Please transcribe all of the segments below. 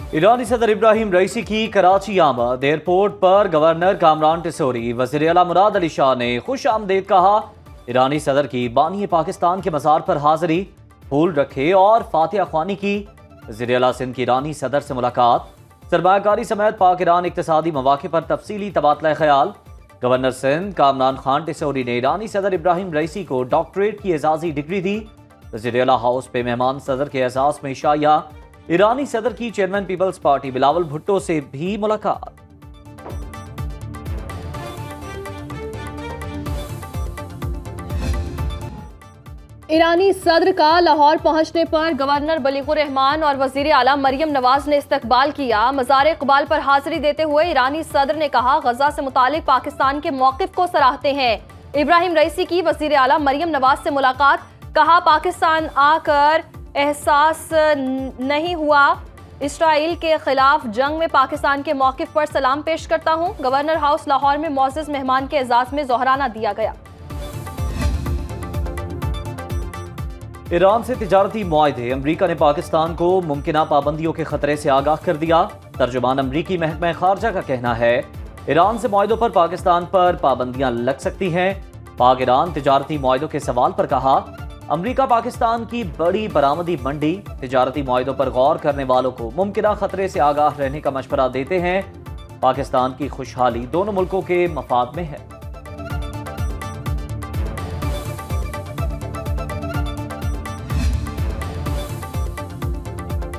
ईरानी सदर इब्राहिम रईसी की कराची आमद। एयरपोर्ट पर गवर्नर कामरान टिसोरी, वज़ीर आला मुराद अली शाह ने खुश आमदेद कहा। ईरानी सदर की बानी पाकिस्तान के मज़ार पर हाजिरी, फूल रखे और फातिहा ख्वानी की। वज़ीर आला सिंध की ईरानी सदर से मुलाकात, सरमायाकारी समेत पाक ईरान इक्तिसादी मवाक़े पर तफसीली तबादला ख्याल। गवर्नर सिंध कामरान खान टिसोरी ने ईरानी सदर इब्राहिम रईसी को डॉक्टरेट की एजाज़ी डिग्री दी। वज़ीर आला हाउस पे मेहमान सदर के एजाज़ में शाया। ईरानी सदर की chairman Peoples Party Bilawal Bhutto से भी मुलाकात। ईरानी सदर का लाहौर पहुंचने पर गवर्नर बलीगुर रहमान और वजीर आला मरियम नवाज ने इस्तकबाल किया। मज़ार इक़बाल पर हाजिरी देते हुए ईरानी सदर ने कहा, गजा से मुतालिक पाकिस्तान के मौक़िफ़ को सराहते हैं। इब्राहिम रईसी की वजीर आला मरियम नवाज से मुलाकात, कहा पाकिस्तान आकर एहसास नहीं हुआ, इसराइल के खिलाफ जंग में पाकिस्तान के मौक़िफ़ पर सलाम पेश करता हूँ। गवर्नर हाउस लाहौर में मोअज़्ज़ज़ मेहमान के एजाज़ में ज़ोहराना दिया गया। ईरान से तिजारती मुआहदे, अमरीका ने पाकिस्तान को मुमकिना पाबंदियों के खतरे से आगाह कर दिया। तर्जुमान अमरीकी महकमा खारजा का कहना है, ईरान से मुआहदों पर पाकिस्तान पर पाबंदियां लग सकती हैं। पाक ईरान तिजारती मुआहदों के सवाल पर कहा, अमरीका पाकिस्तान की बड़ी बरामदी मंडी, तिजारती मुआहदों पर गौर करने वालों को मुमकिना खतरे से आगाह रहने का मशवरा देते हैं। पाकिस्तान की खुशहाली दोनों मुल्कों के मफाद में है।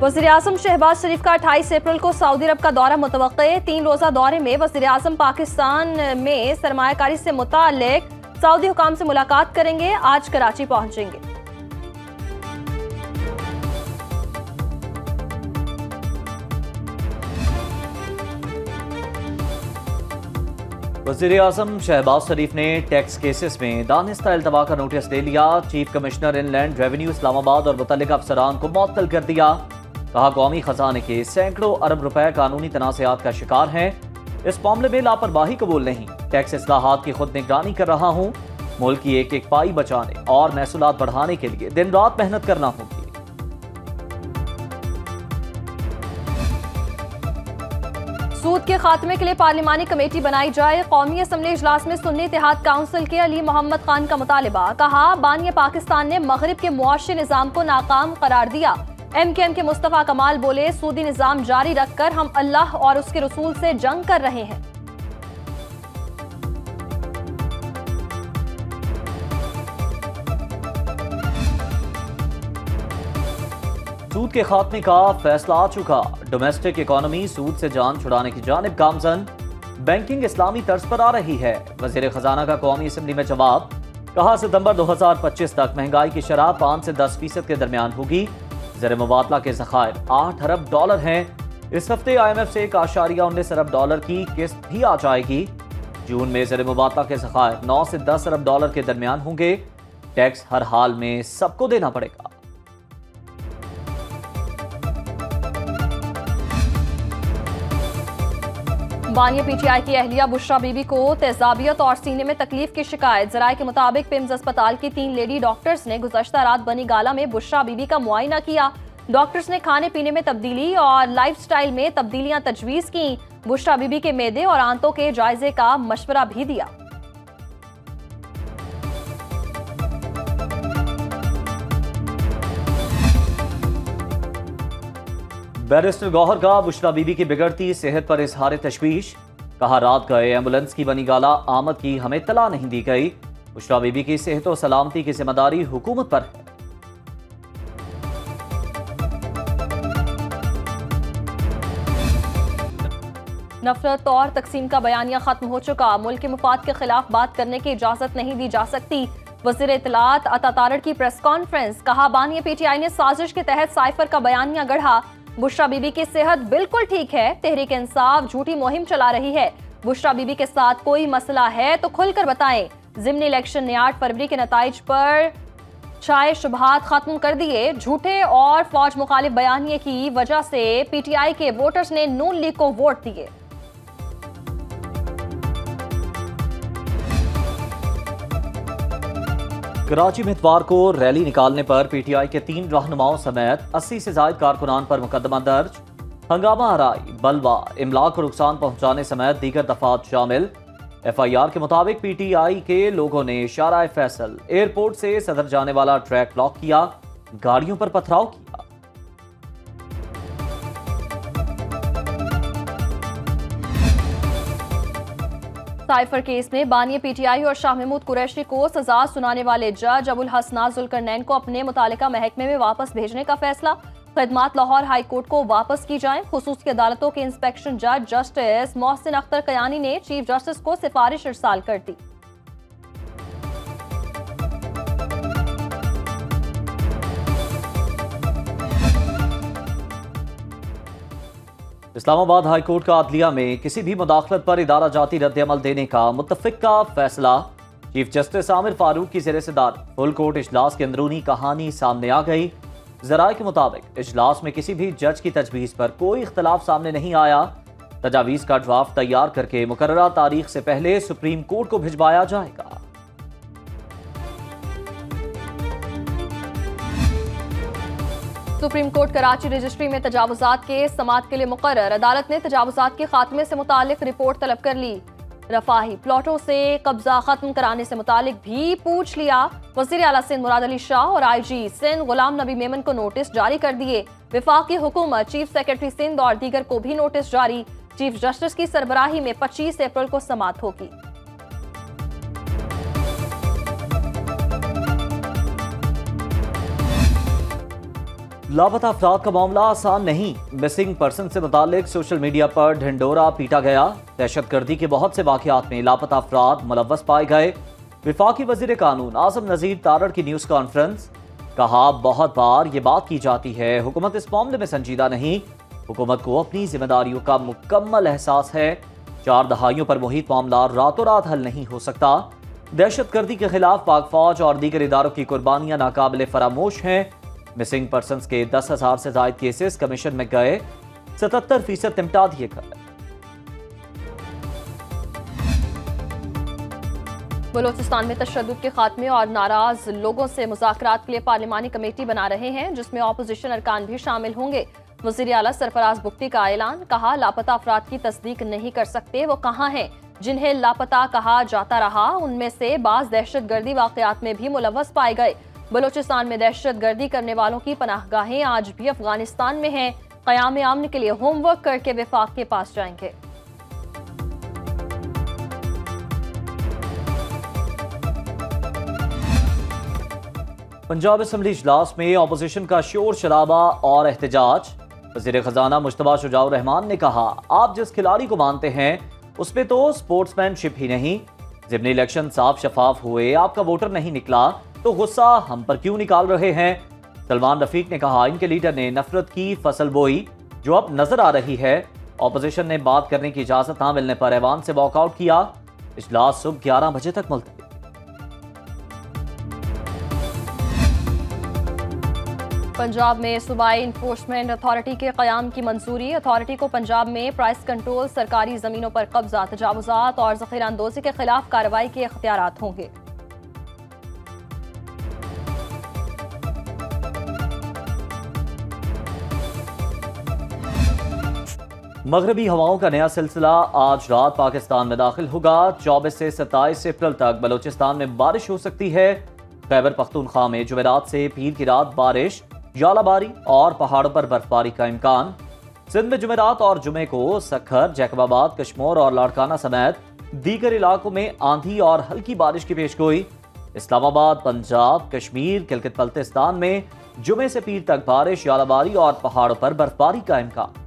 वज़ीर आज़म शहबाज शरीफ का 28 अप्रैल को सऊदी अरब का दौरा मुतवक्के। 3 रोज़ा दौरे में वज़ीर आज़म पाकिस्तान में सरमायाकारी से मुताल्लिक सऊदी हुकाम से मुलाकात करेंगे। आज कराची पहुंचेंगे। वज़ीर आज़म शहबाज शरीफ ने टैक्स केसेस में दानिस्ता इल्तवा का नोटिस दे लिया। Chief commissioner inland revenue Islamabad और मुतल्लिका अफसरान को मुअत्तल कर दिया। कहा, कौमी खजाने के सैकड़ों अरब रुपए कानूनी तनाज़ात का शिकार हैं। इस मामले में लापरवाही कबूल नहीं। टैक्स इस्लाहात की खुद निगरानी कर रहा हूँ। मुल्क की एक एक पाई बचाने और महसूलात बढ़ाने के लिए दिन रात मेहनत करना होगी। सूद के खात्मे के लिए पार्लिमानी कमेटी बनाई जाए। कौमी असम्बली इजलास में सुन्नी इत्तेहाद काउंसिल के अली मोहम्मद खान का मुतालिबा। कहा, बानी पाकिस्तान ने मगरिब के मुआशी निज़ाम को नाकाम करार दिया। MKM के मुस्तफा कमाल बोले, सूदी निज़ाम जारी रखकर हम अल्लाह और उसके रसूल से जंग कर रहे हैं। सूद के खात्मे का फैसला आ चुका। डोमेस्टिक इकोनॉमी सूद से जान छुड़ाने की जानिब गामजन। बैंकिंग इस्लामी तर्ज पर आ रही है। वज़ीर खजाना का कौमी असम्बली में जवाब। कहा, सितंबर 2025 तक महंगाई की शरह 5 से 10% के दरमियान होगी। ज़र मुबादला के ज़खायर 8 अरब डॉलर हैं। इस हफ्ते IMF से 1.19 अरब डॉलर की किस्त भी आ जाएगी। जून में ज़र मुबादला के ज़खायर 9 से 10 अरब डॉलर के दरमियान होंगे। टैक्स हर हाल में सबको देना पड़ेगा। बानिया PTI की अहलिया बुशरा बीबी को तेजाबियत और सीने में तकलीफ की शिकायत। जराये के मुताबिक पिम्स अस्पताल की 3 लेडी डॉक्टर्स ने गुज़श्ता रात बनी गाला में बुशरा बीबी का मुआयना किया। डॉक्टर्स ने खाने पीने में तब्दीली और लाइफस्टाइल में तब्दीलियां तजवीज़ की। बुशरा बीबी के मेदे और आंतों के जायजे का मशवरा भी दिया। बैरिस्टर गौहर का बुशरा बीबी की बिगड़ती सेहत पर इजहार तशवीश। कहा, रात गए एम्बुलेंस की बनी गाला आमद की हमें तला नहीं दी गई। बुशरा बीबी की सेहत और सलामती की जिम्मेदारी हुकूमत पर है। नफरत और तकसीम का बयानिया खत्म हो चुका। मुल्क के मुफाद के खिलाफ बात करने की इजाजत नहीं दी जा सकती। वज़ीर इत्तलात अता तारड़ की प्रेस कॉन्फ्रेंस। कहा, बानिया PTI ने साजिश के तहत साइफर का बयानिया गढ़ा। बुशरा बीबी की सेहत बिल्कुल ठीक है। तहरीक इंसाफ झूठी मुहिम चला रही है। बुशरा बीबी के साथ कोई मसला है तो खुलकर बताएं। ज़िमनी इलेक्शन ने 8 फरवरी के नताइज पर छाए शुबहात खत्म कर दिए। झूठे और फौज मुखालिफ बयानिए की वजह से PTI के वोटर्स ने नून लीग को वोट दिए। कराची में इतवार को रैली निकालने पर PTI के 3 रहनुमाओं समेत 80 से ज्यादा कारकुनान पर मुकदमा दर्ज। हंगामा हराई, बलवा, इमलाक को नुकसान पहुंचाने समेत दीगर दफात शामिल। FIR के मुताबिक PTI के लोगों ने शारा फैसल एयरपोर्ट से सदर जाने वाला ट्रैक ब्लॉक किया, गाड़ियों पर पथराव किया। साइफर केस में बानी PTI और शाह महमूद कुरैशी को सजा सुनाने वाले जज अबुल हसना जुल्करनैन को अपने मुतालिका महकमे में वापस भेजने का फैसला। खिदमात लाहौर हाई कोर्ट को वापस की जाएं। खुसूसी अदालतों के इंस्पेक्शन जज जस्टिस मोहसिन अख्तर कयानी ने चीफ जस्टिस को सिफारिश इरसाल कर दी। इस्लामाबाद हाई कोर्ट का अदलिया में किसी भी मुदाखलत पर इदारा जाती रद्द-ए-अमल देने का मुत्तफिका फैसला। चीफ जस्टिस आमिर फारूक की ज़ेर सदारत फुल कोर्ट इजलास की अंदरूनी कहानी सामने आ गई। ज़राए के मुताबिक इजलास में किसी भी जज की तजवीज़ पर कोई इख्तलाफ सामने नहीं आया। तजावीज़ का ड्राफ्ट तैयार करके मुकर्ररा तारीख से पहले सुप्रीम कोर्ट को भिजवाया जाएगा। सुप्रीम कोर्ट कराची रजिस्ट्री में तजावुजात के समाअत के लिए मुकर्रर। अदालत ने तजावुजात के खात्मे से मुतालिक रिपोर्ट तलब कर ली। रफाही प्लॉटों से कब्जा खत्म कराने से मुतालिक भी पूछ लिया। वज़ीर आला सिंध मुराद अली शाह और IG सिंध गुलाम नबी मेमन को नोटिस जारी कर दिए। वफाकी हुकूमत, चीफ सेक्रेटरी सिंध और दीगर को भी नोटिस जारी। चीफ जस्टिस की सरबराही में 25 अप्रैल को समाअत होगी। लापता अफराद का मामला आसान नहीं। मिसिंग पर्सन से मुतालिक सोशल मीडिया पर ढिंडोरा पीटा गया। दहशतगर्दी के बहुत से वाकयात में लापता अफराद मुलव्वस पाए गए। विफाकी वजीर कानून आजम नजीर तारड़ की न्यूज़ कॉन्फ्रेंस, कहा बहुत बार ये बात की जाती है हुकूमत इस मामले में संजीदा नहीं। हुकूमत को अपनी जिम्मेदारियों का मुकम्मल एहसास है। 4 दहाइयों पर मुहित मामला रातों रात हल नहीं हो सकता। दहशतगर्दी के खिलाफ पाक फौज और दीगर इदारों की कुर्बानियां नाकाबिले फरामोश हैं। मिसिंग पर्सन्स के 10,000 से ज्यादा केसेस कमीशन में गए, 77% निपटा दिए गए। बलोचिस्तान में तशद्दुद के खात्मे और नाराज लोगों से मुज़ाकरात के लिए पार्लिमानी कमेटी बना रहे हैं, जिसमें ऑपोजिशन अरकान भी शामिल होंगे। वज़ीर आला सरफराज बुख्ती का ऐलान, कहा लापता अफराद की तस्दीक नहीं कर सकते वो कहाँ हैं। जिन्हें लापता कहा जाता रहा उनमें से बाज दहशतगर्दी वाकयात में भी मुलव्वस पाए गए। बलोचिस्तान में दहशतगर्दी करने वालों की पनाहगाहें आज भी अफगानिस्तान में हैं। क़याम अमन के लिए होमवर्क करके वफाक के पास जाएंगे। पंजाब असम्बली इजलास में ऑपोजिशन का शोर शराबा और एहतजाज। वज़ीर खजाना मुश्तबा शुजाउर रहमान ने कहा, आप जिस खिलाड़ी को मानते हैं उसमें तो स्पोर्ट्समैनशिप ही नहीं। ज़िमनी इलेक्शन साफ शफाफ हुए, आपका वोटर नहीं निकला तो गुस्सा हम पर क्यों निकाल रहे हैं। सलमान रफीक ने कहा, इनके लीडर ने नफरत की फसल बोई जो अब नजर आ रही है। ऑपोजिशन ने बात करने की इजाजत ना मिलने पर ऐवान से वॉकआउट किया। इजलास सुबह 11 बजे तक मुलतवी। पंजाब में सूबाई इन्फोर्समेंट अथॉरिटी के क़याम की मंजूरी। अथॉरिटी को पंजाब में प्राइस कंट्रोल, सरकारी ज़मीनों पर कब्जा, तजावुजात और ज़ख़ीरा अंदोज़ी के खिलाफ कार्रवाई के इख्तियारात होंगे। मगरबी हवाओं का नया सिलसिला आज रात पाकिस्तान में दाखिल होगा। 24 से 27 अप्रैल तक बलोचिस्तान में बारिश हो सकती है। खैबर पख्तूनख्वा में जुमेरात से पीर की रात बारिश, जालाबारी और पहाड़ों पर बर्फबारी का इम्कान। सिंध में जुमेरात और जुमे को सखर, जैकबाबाद, कश्मोर और लाड़काना समेत दीगर इलाकों में आंधी और हल्की बारिश की पेशगोई। इस्लामाबाद, पंजाब, कश्मीर, गिलगित बल्तिस्तान में जुमे से पीर तक बारिश, जालाबारी और पहाड़ों पर बर्फबारी का इम्कान।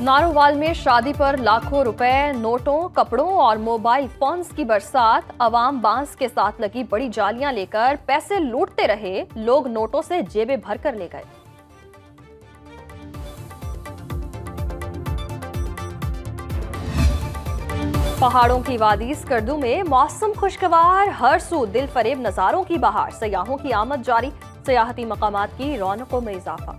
नारोवाल में शादी पर लाखों रुपए, नोटों, कपड़ों और मोबाइल फोन्स की बरसात। अवाम बांस के साथ लगी बड़ी जालियां लेकर पैसे लूटते रहे। लोग नोटों से जेबें भर कर ले गए। पहाड़ों की वादी स्कर्दू में मौसम खुशगवार, हर सू दिल फरेब नजारों की बहार। सयाहों की आमद जारी, सयाहती मकामात की रौनकों में इजाफा।